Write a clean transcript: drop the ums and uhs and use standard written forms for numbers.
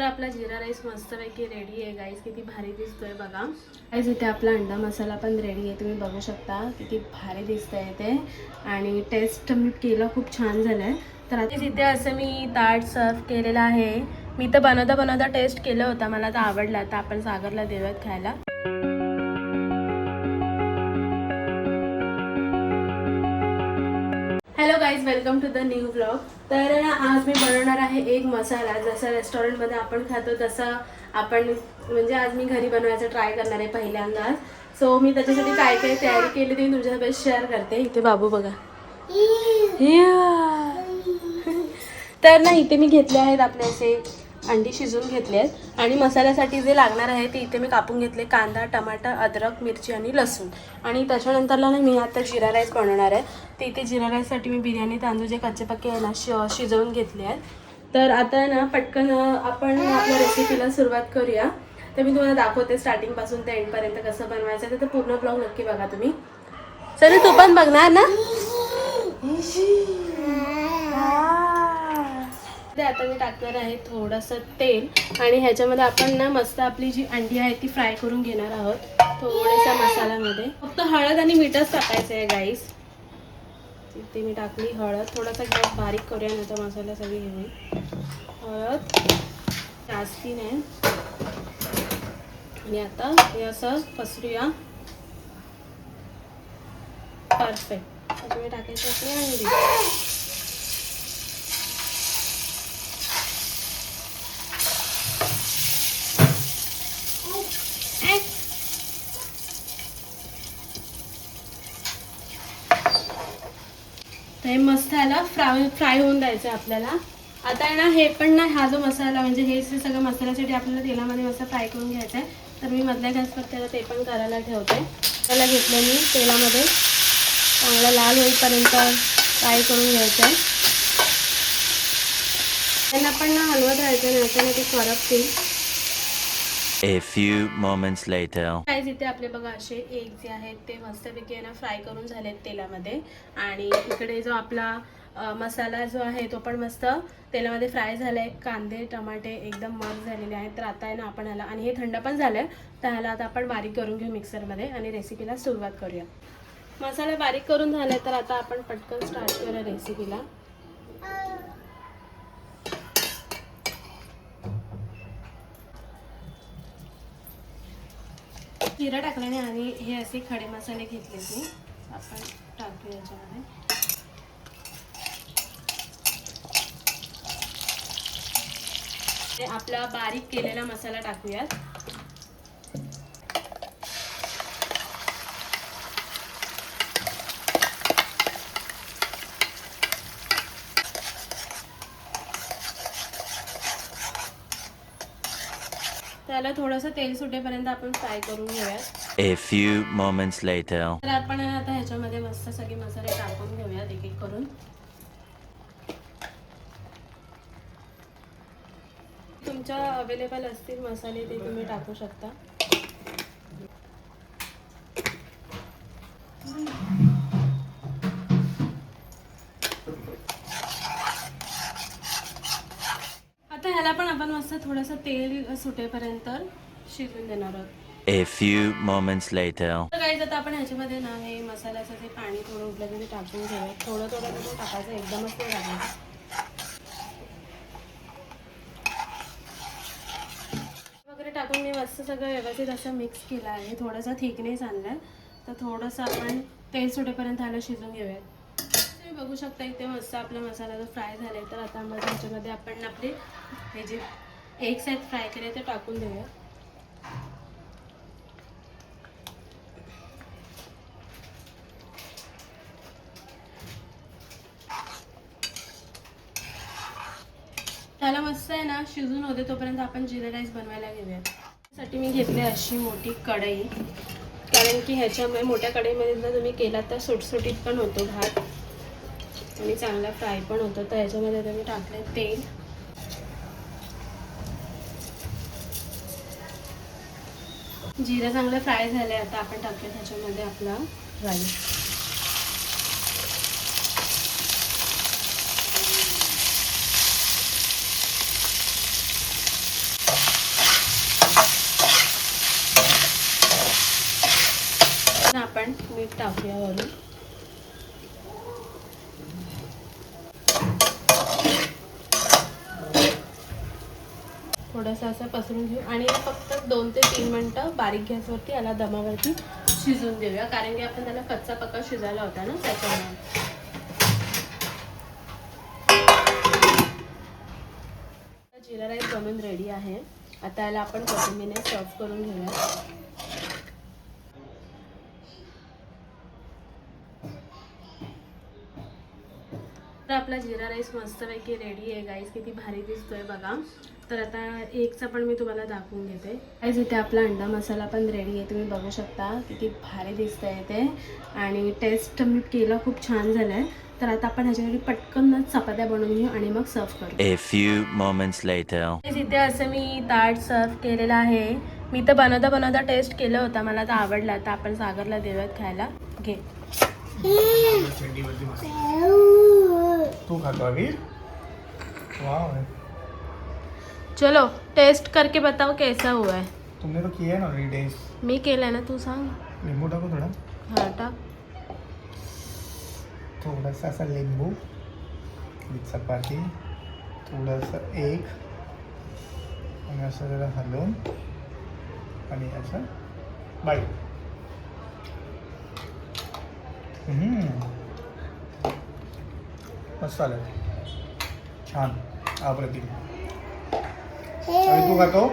तर आपला जीरा राईस मस्तपैकी रेडी आहे गाईस. किती भारी दिसतोय बघा गाईस. इथे आपला अंडा मसाला पण रेडी आहे, तुम्ही बघू शकता किती भारी दिसतंय ते. आणि टेस्ट मी केलं, खूप छान झालंय. तर आता इथे असं मी ताट सर्व केलेलं आहे. मी तर बनवता टेस्ट केलं होता, मला तर आवडला. तर आपण सागरला देऊयात खायला. Hello guys, welcome to the new blog. तर आज मी बनवणार आहे एक मसाला. जसं रेस्टॉरंटमध्ये आपण खातो तसं आपण म्हणजे आज मी घरी बनवायचं ट्राय करणार आहे पहिल्यांदाच. सो मी त्याच्यासाठी काय काय तयारी केली ते तुमच्यासोबत शेअर करते. इथे बाबू बघा. तर ना इथे मी घेतले आहेत आपले असे अंडी शिजवून घेतले आहेत. आणि मसाल्यासाठी जे लागणार आहे ते इथे मी कापून घेतले. कांदा, टमाटर, अद्रक, मिरची आणि लसूण. आणि त्याच्यानंतरला ना मी आता जिरा राईस बनवणार आहे. तर इथे जिरा राईससाठी मी बिर्याणी तांदूळ जे कच्चे पक्के आहे ना शिजवून घेतले आहेत. तर आता ना पटकन आपण आपल्या रेसिपीला सुरुवात करूया. तर मी तुम्हाला दाखवते स्टार्टिंगपासून ते एंडपर्यंत कसं बनवायचं. तर पूर्ण ब्लॉग नक्की बघा तुम्ही. सर तू पण बघणार ना. आता मी टाकणार आहे थोडंसं तेल. आणि ह्याच्यामध्ये आपण ना मस्त आपली जी अंडी आहे ती फ्राय करून घेणार आहोत थोड्याशा मसाल्यामध्ये. फक्त हळद आणि मीठच टाकायचं आहे गाईस. तिथे मी टाकली हळद. थोडासा गॅस बारीक करूया, नंतर मसाला सगळी घेऊन. हळद जास्ती नाही. आणि आता हे असं पसरूया. परफेक्ट. आता मी टाकायची आपली अंडी. हे मस्त ह्याला फ्राय होऊन द्यायचं आहे आपल्याला. आता आहे ना हे पण ना, हा जो मसाला म्हणजे हे सगळं मसाल्यासाठी आपल्याला तेलामध्ये मस्त फ्राय करून घ्यायचं आहे. तर मी मधल्या गॅसवर त्याला ते पण करायला ठेवते. त्याला घेतलं मी तेलामध्ये चांगला लाल होईपर्यंत फ्राय करून घ्यायचं आहे. त्यांना पण ना हलवत राहायचं, नाही तर ते करपतील. A few moments later. Guys इथे आपले बघा असे एग जे आहेत ते मस्तपैकी आहे ना फ्राय करून झालेत तेलामध्ये. आणि इकडे जो आपला मसाला जो आहे तो पण मस्त तेलामध्ये फ्राय झालाय. कांदे टमाटे एकदम मस्त झालेले आहेत. तर आता आहे ना आपण ह्याला, आणि हे थंड पण झालंय, तर ह्याला आता आपण बारीक करून घेऊ मिक्सरमध्ये आणि रेसिपीला सुरुवात करूया. मसाला बारीक करून झालाय, तर आता आपण पटकन स्टार्ट करूया रेसिपीला. जिरा टाकल्याने आणि हे असे खडे मसाले घेतले मी आपण टाकू याच्यामध्ये. आपला बारीक केलेला मसाला टाकूयात. त्याला थोडंसं तेल सुटेपर्यंत आपण फ्राय करून घेऊयात. A few moments later. तर आपण आता ह्याच्यामध्ये मस्त सगळे मसाले टाकून घेऊयात एक एक करून. तुमच्या अवेलेबल असतील मसाले ते तुम्ही टाकू शकता. आता ह्याला पण आपण मस्त थोडंसं तेल सुटेपर्यंत शिजवून देणार आहोत. A few moments later. तर गाईज आता आपण ह्याच्यामध्ये ना हे मसाल्याचं जे पाणी थोडं उठलं ते टाकून घेऊया. थोडं थोडं टाकायचं, एकदमच नाही टाकायचं. वगैरे टाकून मी मस्त सगळं व्यवस्थित असं मिक्स केलं आहे. थोडासा थिकनेस आणलाय, तर थोडंसं आपण तेल सुटेपर्यंत ह्याला शिजून घेऊयात. तुम्ही बघू शकता इथे मस्त आपला मसाला जो फ्राय झालाय. तर आता मग ह्याच्यामध्ये आपण आपले हे जे एग्स आहेत फ्राय केले ते टाकून देऊया. त्याला मस्त आहे ना शिजून होते तोपर्यंत आपण जिरा राईस बनवायला घेऊयात. त्यासाठी मी घेतली अशी मोठी कढई. कारण की ह्याच्यामुळे मोठ्या कढईमध्ये जर तुम्ही केला तर सुटसुटीत पण होतो भात आणि चांगला फ्राय पण होतो. तर ह्याच्यामध्ये तुम्ही टाकले तेल. जिरा चांगलं फ्राय झालं. आता आपण टाकूया ह्याच्यामध्ये आपला राईस. मीठ टाकूया वरून. थोडंसं असं पसरून घेऊ आणि फक्त 2 ते 3 मिनटं बारीक गॅसवरती याला दमावरती शिजून देऊया, कारण की आपण त्याला कच्चा पक्का शिजायला होता ना त्याच्यामुळे. जिरा राईस बनवून रेडी आहे. आता याला आपण कोथिंबीरने सर्व करून घेऊया. तर आपला जिरा राईस मस्तपैकी रेडी आहे गाईस. किती भारी दिसतोय बघा. तर आता एकचा पण मी तुम्हाला दाखवून घेते. गाईस इथे आपला अंडा मसाला पण रेडी आहे, तुम्ही बघू शकता किती भारी दिसतंय ते. आणि टेस्ट मी केला, खूप छान झालंय. तर आता आपण ह्याच्यासाठी पटकन चपात्या बनवून घेऊ आणि मग सर्व करू. A few moments later. इथे असं मी ताट सर्व केलेलं आहे. मी तर बनवता टेस्ट केलं होतं, मला तर आवडला. आता आपण सागरला देऊयात खायला. घे. तू खातो अभी? वाह, चलो टेस्ट करके बताओ कैसा हुआ है. तुमने तो किया है ना ऑलरेडी टेस्ट. मी केलंय ना, तू सांग. लिंबू टाकू थोडा. हा टाक. थोडासा असा लिंबू, चपाती, थोडंसं एग आणि असं जरा हलवून आणि असं बाईट. मस्त आलं, छान, अप्रतिम. अभी तू खातो?